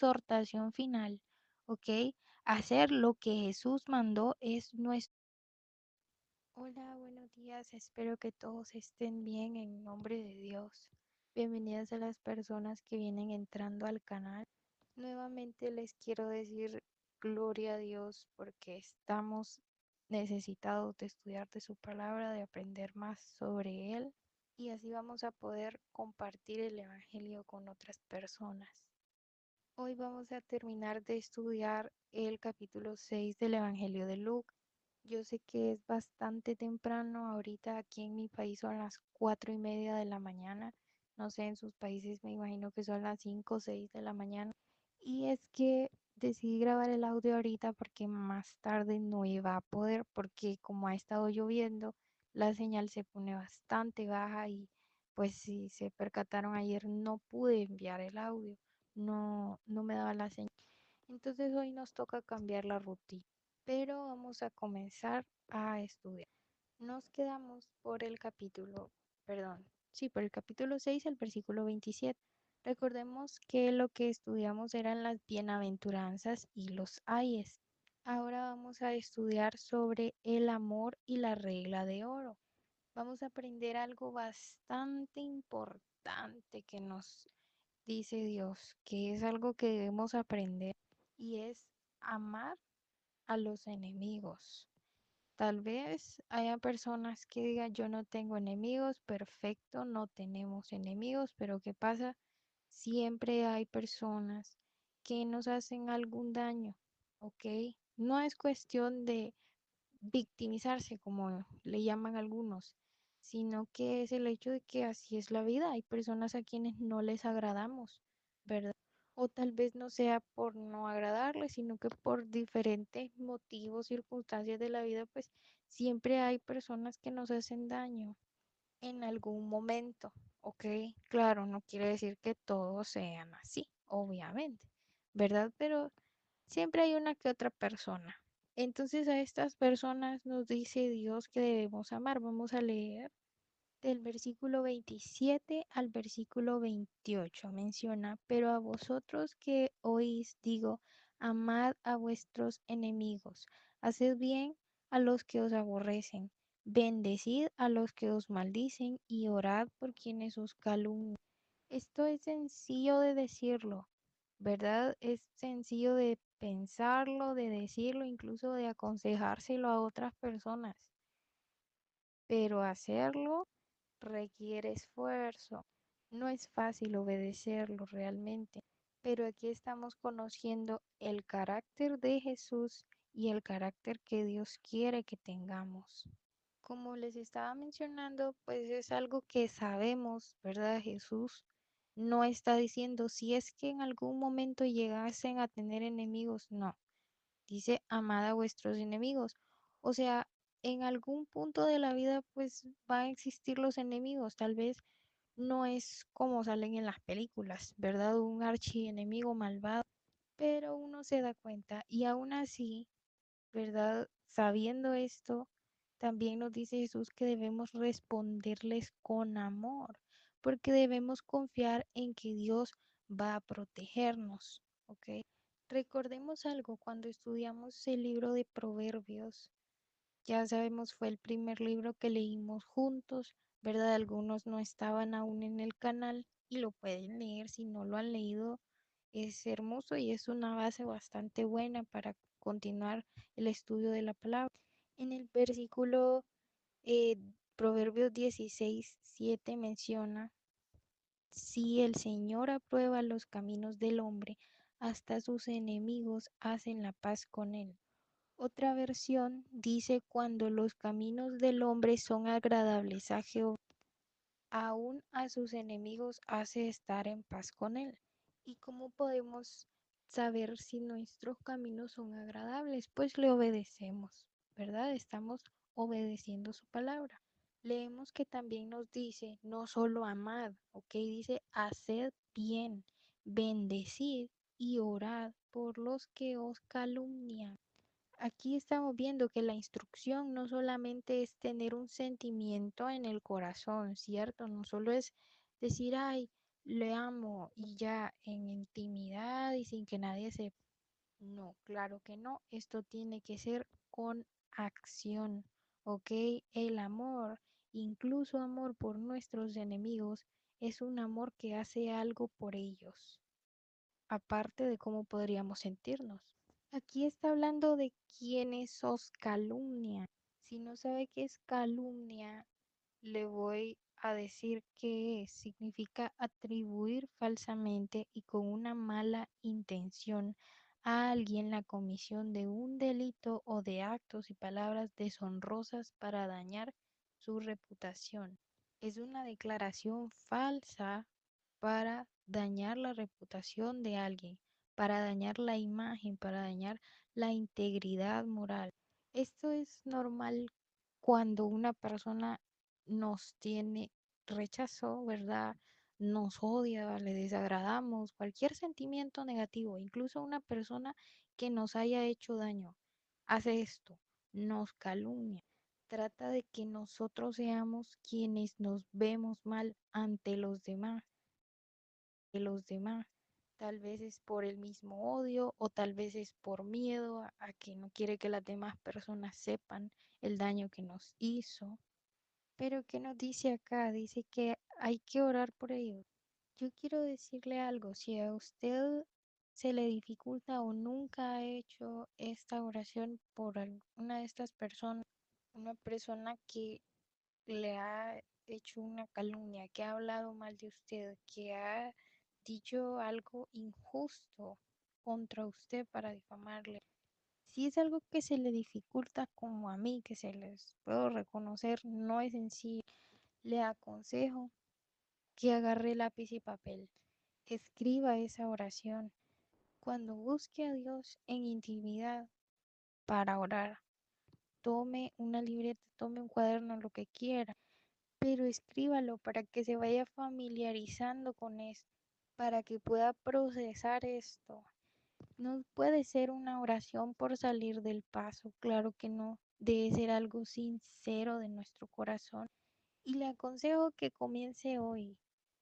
exhortación final, ¿ok? Hacer lo que Jesús mandó es nuestro. Hola, buenos días. Espero que todos estén bien en nombre de Dios. Bienvenidas a las personas que vienen entrando al canal. Nuevamente les quiero decir gloria a Dios porque estamos necesitados de estudiar de su palabra, de aprender más sobre Él y así vamos a poder compartir el Evangelio con otras personas. Hoy vamos a terminar de estudiar el capítulo 6 del Evangelio de Lucas. Yo sé que es bastante temprano, ahorita aquí en mi país son las 4:30 de la mañana, no sé, en sus países me imagino que son las 5 o 6 de la mañana. Y es que decidí grabar el audio ahorita porque más tarde no iba a poder, porque como ha estado lloviendo, la señal se pone bastante baja y pues si se percataron ayer no pude enviar el audio, no me daba la señal. Entonces hoy nos toca cambiar la rutina, pero vamos a comenzar a estudiar. Nos quedamos por el capítulo, perdón, sí, por el capítulo 6, el versículo 27. Recordemos que lo que estudiamos eran las bienaventuranzas y los ayes. Ahora vamos a estudiar sobre el amor y la regla de oro. Vamos a aprender algo bastante importante que nos dice Dios, que es algo que debemos aprender y es amar a los enemigos. Tal vez haya personas que digan, yo no tengo enemigos, perfecto, no tenemos enemigos, pero ¿qué pasa? Siempre hay personas que nos hacen algún daño, ¿ok? No es cuestión de victimizarse, como le llaman algunos, sino que es el hecho de que así es la vida. Hay personas a quienes no les agradamos, ¿verdad? O tal vez no sea por no agradarles, sino que por diferentes motivos, circunstancias de la vida, pues siempre hay personas que nos hacen daño en algún momento, ¿ok? Claro, no quiere decir que todos sean así, obviamente, ¿verdad? Pero siempre hay una que otra persona. Entonces a estas personas nos dice Dios que debemos amar. Vamos a leer del versículo 27 al versículo 28. Menciona, pero a vosotros que oís digo, amad a vuestros enemigos, haced bien a los que os aborrecen, bendecid a los que os maldicen y orad por quienes os calumnian. Esto es sencillo de decirlo, ¿verdad? Es sencillo de pensarlo, de decirlo, incluso de aconsejárselo a otras personas, pero hacerlo requiere esfuerzo. No es fácil obedecerlo realmente, pero aquí estamos conociendo el carácter de Jesús y el carácter que Dios quiere que tengamos. Como les estaba mencionando, pues es algo que sabemos, ¿verdad? Jesús no está diciendo si es que en algún momento llegasen a tener enemigos, no. Dice, amad a vuestros enemigos. O sea, en algún punto de la vida pues van a existir los enemigos. Tal vez no es como salen en las películas, ¿verdad? Un archienemigo malvado, pero uno se da cuenta y aún así, ¿verdad? Sabiendo esto, también nos dice Jesús que debemos responderles con amor, porque debemos confiar en que Dios va a protegernos, ¿ok? Recordemos algo, cuando estudiamos el libro de Proverbios, ya sabemos, fue el primer libro que leímos juntos, ¿verdad? Algunos no estaban aún en el canal y lo pueden leer si no lo han leído. Es hermoso y es una base bastante buena para continuar el estudio de la palabra. En el versículo eh, Proverbios 16:7 menciona, si el Señor aprueba los caminos del hombre, hasta sus enemigos hacen la paz con él. Otra versión dice, cuando los caminos del hombre son agradables a Jehová, aún a sus enemigos hace estar en paz con él. ¿Y cómo podemos saber si nuestros caminos son agradables? Pues le obedecemos, ¿verdad? Estamos obedeciendo su palabra. Leemos que también nos dice, no solo amad, ¿ok? Dice, haced bien, bendecid y orad por los que os calumnian. Aquí estamos viendo que la instrucción no solamente es tener un sentimiento en el corazón, ¿cierto? No solo es decir, ay, le amo y ya en intimidad intimidad y sin que nadie sepa. No, claro que no. Esto tiene que ser con acción, ¿ok? El amor, incluso amor por nuestros enemigos, es un amor que hace algo por ellos, aparte de cómo podríamos sentirnos. Aquí está hablando de quienes os calumnian. Si no sabe qué es calumnia, le voy a decir que significa atribuir falsamente y con una mala intención a alguien la comisión de un delito o de actos y palabras deshonrosas para dañar su reputación. Es una declaración falsa para dañar la reputación de alguien, para dañar la imagen, para dañar la integridad moral. Esto es normal cuando una persona nos tiene rechazo, ¿verdad? Nos odia, le desagradamos, cualquier sentimiento negativo, incluso una persona que nos haya hecho daño, hace esto, nos calumnia, trata de que nosotros seamos quienes nos vemos mal ante los demás. Tal vez es por el mismo odio o tal vez es por miedo a que no quiere que las demás personas sepan el daño que nos hizo. Pero ¿qué nos dice acá? Dice que hay que orar por ellos. Yo quiero decirle algo, si a usted se le dificulta o nunca ha hecho esta oración por alguna de estas personas, una persona que le ha hecho una calumnia, que ha hablado mal de usted, que ha dicho algo injusto contra usted para difamarle. Si es algo que se le dificulta como a mí, que se les puedo reconocer, no es sencillo, le aconsejo que agarre lápiz y papel, escriba esa oración. Cuando busque a Dios en intimidad para orar, tome una libreta, tome un cuaderno, lo que quiera, pero escríbalo para que se vaya familiarizando con esto, para que pueda procesar esto. No puede ser una oración por salir del paso, claro que no, debe ser algo sincero de nuestro corazón. Y le aconsejo que comience hoy.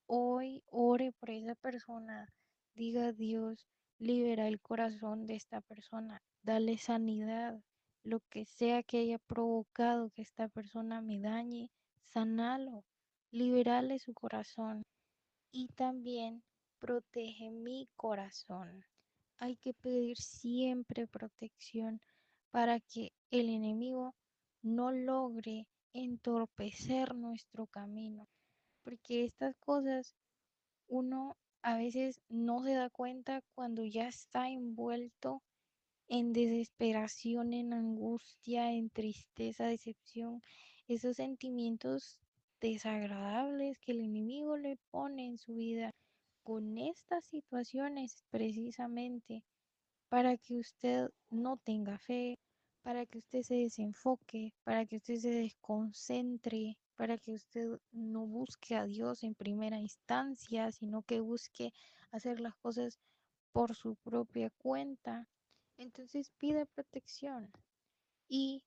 Hoy ore por esa persona. Diga Dios, libera el corazón de esta persona. Dale sanidad. Lo que sea que haya provocado que esta persona me dañe, sanalo. Liberale su corazón. Y también protege mi corazón. Hay que pedir siempre protección para que el enemigo no logre entorpecer nuestro camino, porque estas cosas uno a veces no se da cuenta cuando ya está envuelto en desesperación, en angustia, en tristeza, decepción, esos sentimientos desagradables que el enemigo le pone en su vida con estas situaciones precisamente para que usted no tenga fe, para que usted se desenfoque, para que usted se desconcentre, para que usted no busque a Dios en primera instancia, sino que busque hacer las cosas por su propia cuenta. Entonces pida protección y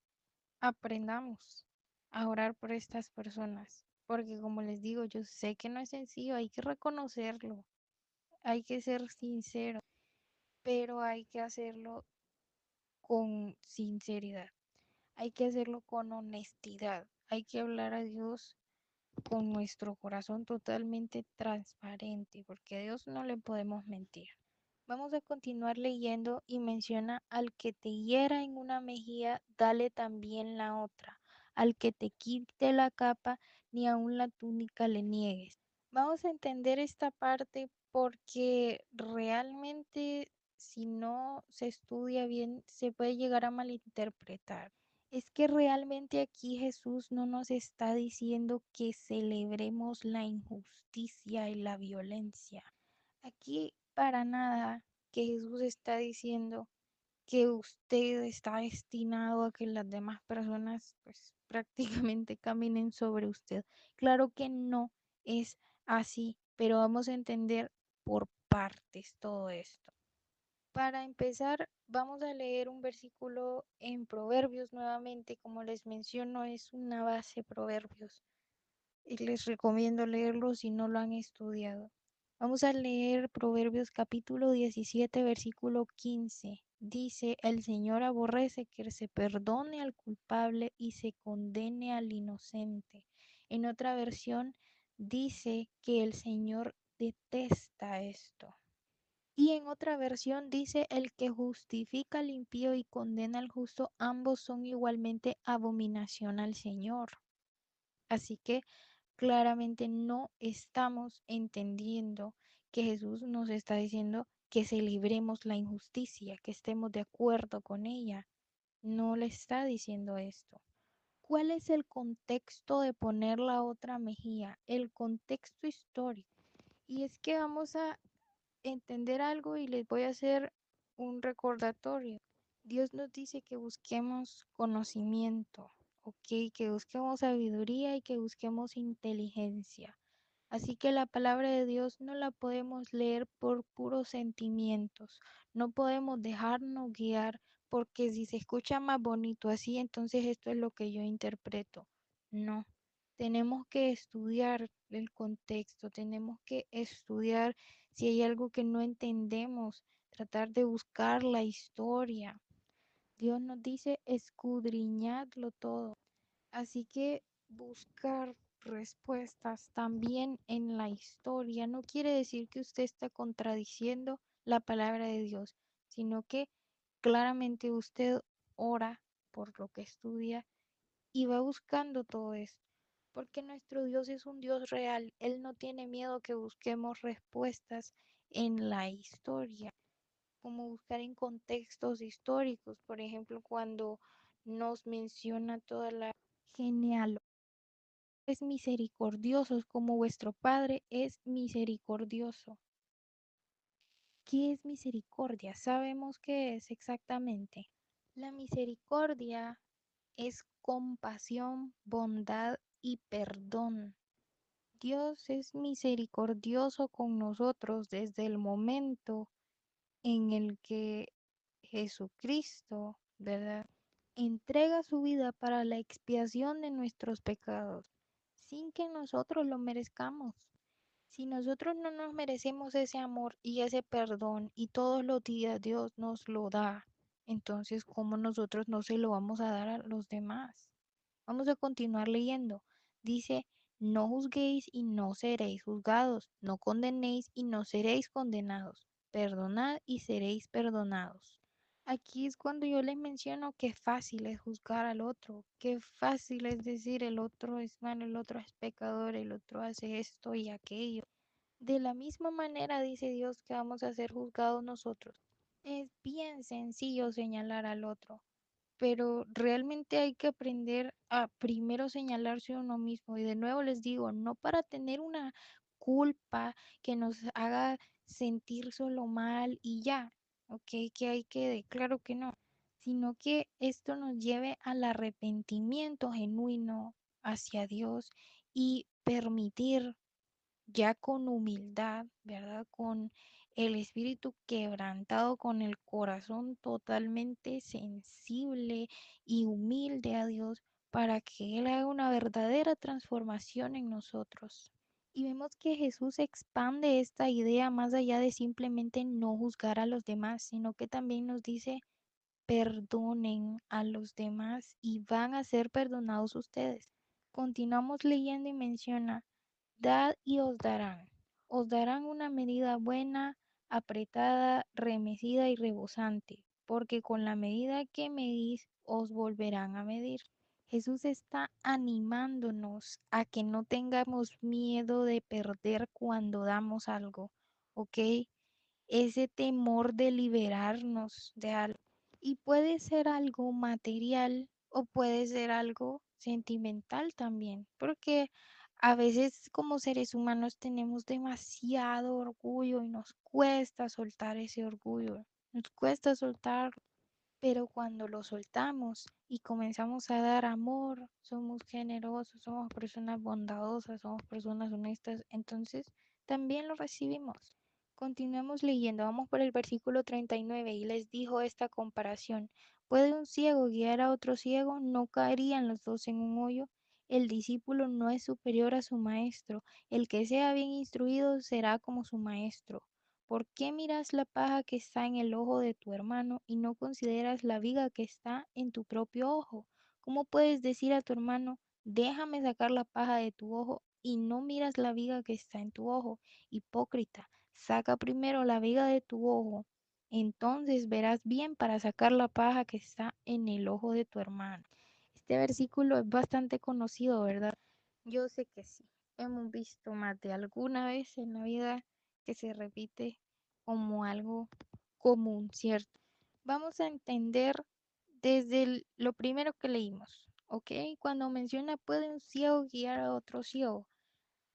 aprendamos a orar por estas personas, porque como les digo, yo sé que no es sencillo, hay que reconocerlo, hay que ser sincero, pero hay que hacerlo con sinceridad, hay que hacerlo con honestidad, hay que hablar a Dios con nuestro corazón totalmente transparente, porque a Dios no le podemos mentir. Vamos a continuar leyendo y menciona al que te hiera en una mejilla, dale también la otra. Al que te quite la capa, ni aun la túnica le niegues. Vamos a entender esta parte porque realmente si no se estudia bien se puede llegar a malinterpretar. Es que realmente aquí Jesús no nos está diciendo que celebremos la injusticia y la violencia. Aquí para nada que Jesús está diciendo que usted está destinado a que las demás personas pues prácticamente caminen sobre usted. Claro que no es así, pero vamos a entender por partes todo esto. Para empezar, vamos a leer un versículo en Proverbios nuevamente, como les menciono, es una base Proverbios y les recomiendo leerlo si no lo han estudiado. Vamos a leer Proverbios capítulo 17, versículo 15. Dice, el Señor aborrece que se perdone al culpable y se condene al inocente. En otra versión dice que el Señor detesta esto. Y en otra versión dice, el que justifica al impío y condena al justo, ambos son igualmente abominación al Señor. Así que claramente no estamos entendiendo que Jesús nos está diciendo que celebremos la injusticia, que estemos de acuerdo con ella. No le está diciendo esto. ¿Cuál es el contexto de poner la otra mejilla? El contexto histórico. Y es que vamos a entender algo y les voy a hacer un recordatorio. Dios nos dice que busquemos conocimiento, ¿ok? Que busquemos sabiduría y que busquemos inteligencia. Así que la palabra de Dios no la podemos leer por puros sentimientos. No podemos dejarnos guiar porque si se escucha más bonito así, entonces esto es lo que yo interpreto. No, tenemos que estudiar el contexto, tenemos que estudiar si hay algo que no entendemos, tratar de buscar la historia. Dios nos dice escudriñadlo todo. Así que buscar respuestas también en la historia no quiere decir que usted está contradiciendo la palabra de Dios, sino que claramente usted ora por lo que estudia y va buscando todo esto. Porque nuestro Dios es un Dios real. Él no tiene miedo que busquemos respuestas en la historia, como buscar en contextos históricos. Por ejemplo, cuando nos menciona toda la genealogía es misericordioso como vuestro Padre es misericordioso. ¿Qué es misericordia? Sabemos qué es exactamente. La misericordia es compasión, bondad y perdón. Dios es misericordioso con nosotros desde el momento en el que Jesucristo, ¿verdad? Entrega su vida para la expiación de nuestros pecados, sin que nosotros lo merezcamos. Si nosotros no nos merecemos ese amor y ese perdón y todos los días Dios nos lo da, entonces ¿cómo nosotros no se lo vamos a dar a los demás? Vamos a continuar leyendo. Dice, no juzguéis y no seréis juzgados, no condenéis y no seréis condenados, perdonad y seréis perdonados. Aquí es cuando yo les menciono que fácil es juzgar al otro, que fácil es decir el otro es malo, el otro es pecador, el otro hace esto y aquello. De la misma manera dice Dios que vamos a ser juzgados nosotros. Es bien sencillo señalar al otro, pero realmente hay que aprender a primero señalarse a uno mismo. Y de nuevo les digo, no para tener una culpa que nos haga sentir solo mal y ya, ok, que hay que, claro que no, sino que esto nos lleve al arrepentimiento genuino hacia Dios y permitir ya con humildad, ¿verdad? Con el espíritu quebrantado, con el corazón totalmente sensible y humilde a Dios para que Él haga una verdadera transformación en nosotros. Y vemos que Jesús expande esta idea más allá de simplemente no juzgar a los demás, sino que también nos dice, perdonen a los demás y van a ser perdonados ustedes. Continuamos leyendo y menciona, dad y os darán. Os darán una medida buena, apretada, remecida y rebosante, porque con la medida que medís os volverán a medir. Jesús está animándonos a que no tengamos miedo de perder cuando damos algo, ¿ok? Ese temor de liberarnos de algo. Y puede ser algo material o puede ser algo sentimental también, porque a veces como seres humanos tenemos demasiado orgullo y nos cuesta soltar ese orgullo, nos cuesta soltar, pero cuando lo soltamos y comenzamos a dar amor, somos generosos, somos personas bondadosas, somos personas honestas, entonces también lo recibimos. Continuemos leyendo, vamos por el versículo 39 y les dijo esta comparación. ¿Puede un ciego guiar a otro ciego? ¿No caerían los dos en un hoyo? el discípulo no es superior a su maestro. El que sea bien instruido será como su maestro. ¿Por qué miras la paja que está en el ojo de tu hermano y no consideras la viga que está en tu propio ojo? ¿Cómo puedes decir a tu hermano, déjame sacar la paja de tu ojo y no miras la viga que está en tu ojo? Hipócrita, saca primero la viga de tu ojo, entonces verás bien para sacar la paja que está en el ojo de tu hermano. Este versículo es bastante conocido, ¿verdad? Yo sé que sí. Hemos visto más de alguna vez en la vida que se repite como algo común, ¿cierto? Vamos a entender desde lo primero que leímos, ¿ok? Cuando menciona puede un ciego guiar a otro ciego.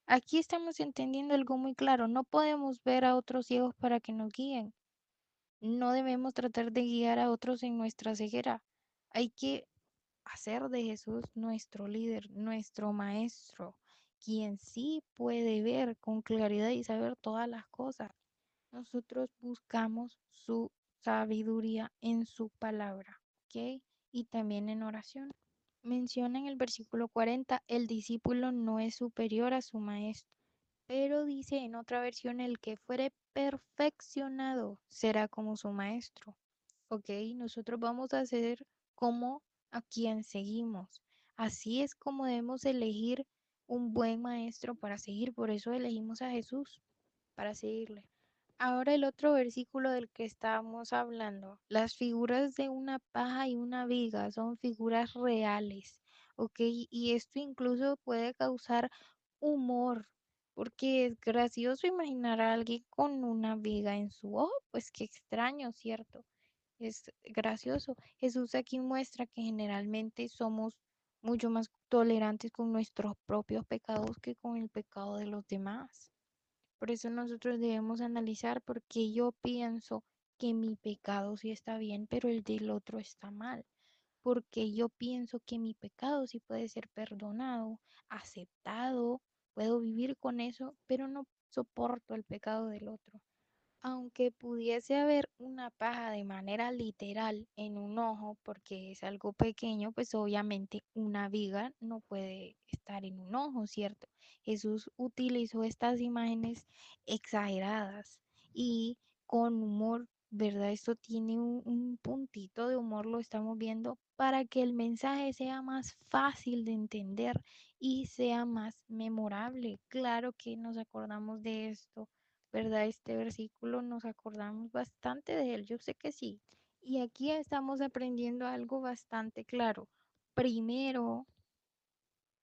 Aquí estamos entendiendo algo muy claro. No podemos ver a otros ciegos para que nos guíen. No debemos tratar de guiar a otros en nuestra ceguera. Hay que hacer de Jesús nuestro líder, nuestro maestro, quien sí puede ver con claridad y saber todas las cosas. Nosotros buscamos su sabiduría en su palabra, ¿ok? Y también en oración. Menciona en el versículo 40, el discípulo no es superior a su maestro, pero dice en otra versión, el que fuere perfeccionado será como su maestro. Ok, nosotros vamos a ser como a quien seguimos. Así es como debemos elegir un buen maestro para seguir. Por eso elegimos a Jesús, para seguirle. Ahora el otro versículo del que estábamos hablando. Las figuras de una paja y una viga son figuras reales. Ok, y esto incluso puede causar humor. Porque es gracioso imaginar a alguien con una viga en su ojo. Pues qué extraño, ¿cierto? Es gracioso. Jesús aquí muestra que generalmente somos mucho más tolerantes con nuestros propios pecados que con el pecado de los demás. Por eso nosotros debemos analizar por qué yo pienso que mi pecado sí está bien, pero el del otro está mal. Porque yo pienso que mi pecado sí puede ser perdonado, aceptado, puedo vivir con eso, pero no soporto el pecado del otro. Aunque pudiese haber una paja de manera literal en un ojo, porque es algo pequeño, pues obviamente una viga no puede estar en un ojo, ¿cierto? Jesús utilizó estas imágenes exageradas y con humor, ¿verdad? Esto tiene un puntito de humor, lo estamos viendo, para que el mensaje sea más fácil de entender y sea más memorable. Claro que nos acordamos de esto, ¿verdad? Este versículo nos acordamos bastante de él, yo sé que sí. Y aquí estamos aprendiendo algo bastante claro. Primero,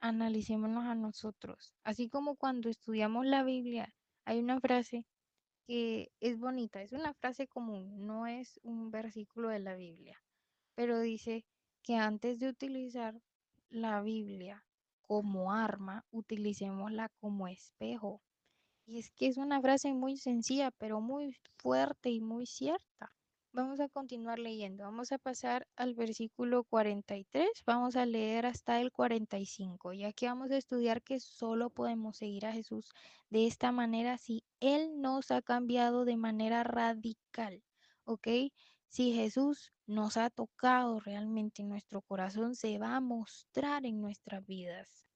analicémonos a nosotros. Así como cuando estudiamos la Biblia, hay una frase que es bonita, es una frase común, no es un versículo de la Biblia, pero dice que antes de utilizar la Biblia como arma, utilicémosla como espejo. Y es que es una frase muy sencilla, pero muy fuerte y muy cierta. Vamos a continuar leyendo. Vamos a pasar al versículo 43. Vamos a leer hasta el 45. Y aquí vamos a estudiar que solo podemos seguir a Jesús de esta manera si Él nos ha cambiado de manera radical. ¿Ok? Si Jesús nos ha tocado realmente en nuestro corazón, se va a mostrar en nuestras vidas.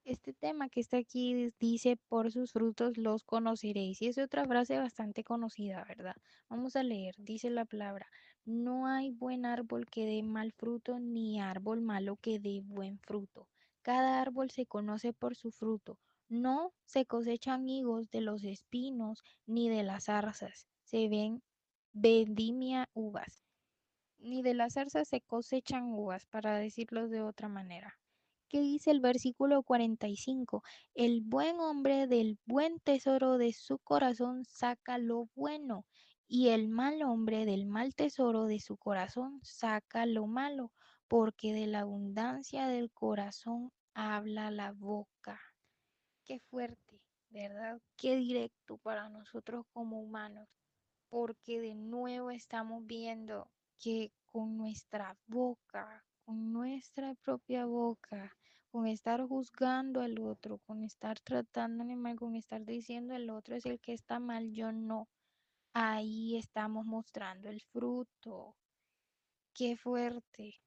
Este tema que está aquí dice, por sus frutos los conoceréis. Y es otra frase bastante conocida, ¿verdad? Vamos a leer, dice la palabra, no hay buen árbol que dé mal fruto, ni árbol malo que dé buen fruto. Cada árbol se conoce por su fruto. No se cosechan higos de los espinos, ni de las zarzas. Se ven vendimia uvas, ni de la zarza se cosechan uvas, para decirlo de otra manera. ¿Qué dice el versículo 45? El buen hombre del buen tesoro de su corazón saca lo bueno, y el mal hombre del mal tesoro de su corazón saca lo malo, porque de la abundancia del corazón habla la boca. Qué fuerte, ¿verdad? Qué directo para nosotros como humanos, porque de nuevo estamos viendo que con nuestra boca, con nuestra propia boca, con estar juzgando al otro, con estar tratándole mal, con estar diciendo el otro es el que está mal, yo no, ahí estamos mostrando el fruto. Qué fuerte.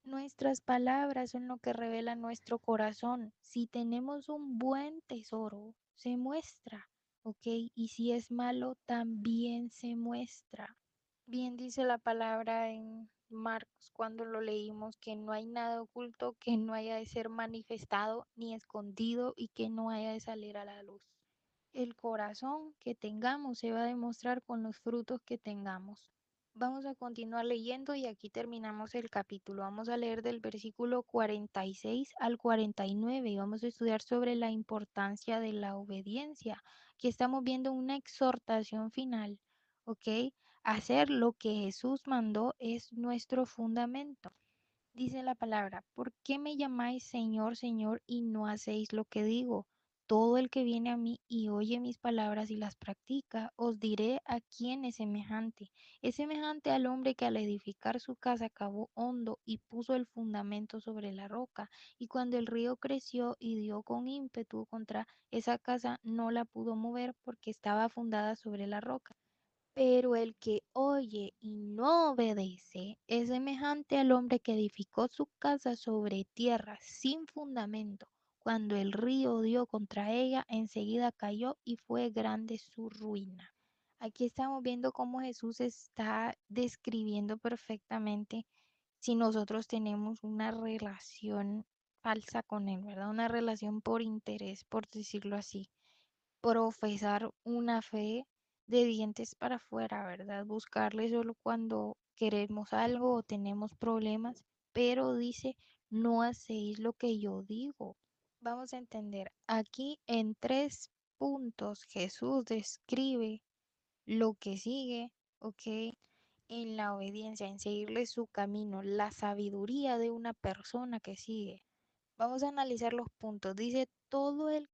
Nuestras palabras son lo que revela nuestro corazón. Si tenemos un buen tesoro, se muestra, ¿ok? Y si es malo, también se muestra. Bien dice la palabra en Marcos cuando lo leímos que no hay nada oculto que no haya de ser manifestado ni escondido y que no haya de salir a la luz. El corazón que tengamos se va a demostrar con los frutos que tengamos. Vamos a continuar leyendo y aquí terminamos el capítulo. Vamos a leer del versículo 46 al 49 y vamos a estudiar sobre la importancia de la obediencia. Aquí estamos viendo una exhortación final, ¿ok? Hacer lo que Jesús mandó es nuestro fundamento. Dice la palabra, ¿por qué me llamáis Señor, Señor y no hacéis lo que digo? Todo el que viene a mí y oye mis palabras y las practica, os diré a quién es semejante. Es semejante al hombre que al edificar su casa cavó hondo y puso el fundamento sobre la roca. Y cuando el río creció y dio con ímpetu contra esa casa, no la pudo mover porque estaba fundada sobre la roca. Pero el que oye y no obedece es semejante al hombre que edificó su casa sobre tierra sin fundamento. Cuando el río dio contra ella, enseguida cayó y fue grande su ruina. Aquí estamos viendo cómo Jesús está describiendo perfectamente si nosotros tenemos una relación falsa con Él, ¿verdad? Una relación por interés, por decirlo así, profesar una fe de dientes para afuera, ¿verdad? Buscarle solo cuando queremos algo o tenemos problemas, pero dice, no hacéis lo que yo digo. Vamos a entender, aquí en 3 puntos Jesús describe lo que sigue, ¿ok? En la obediencia, en seguirle su camino, la sabiduría de una persona que sigue. Vamos a analizar los puntos. Dice, todo el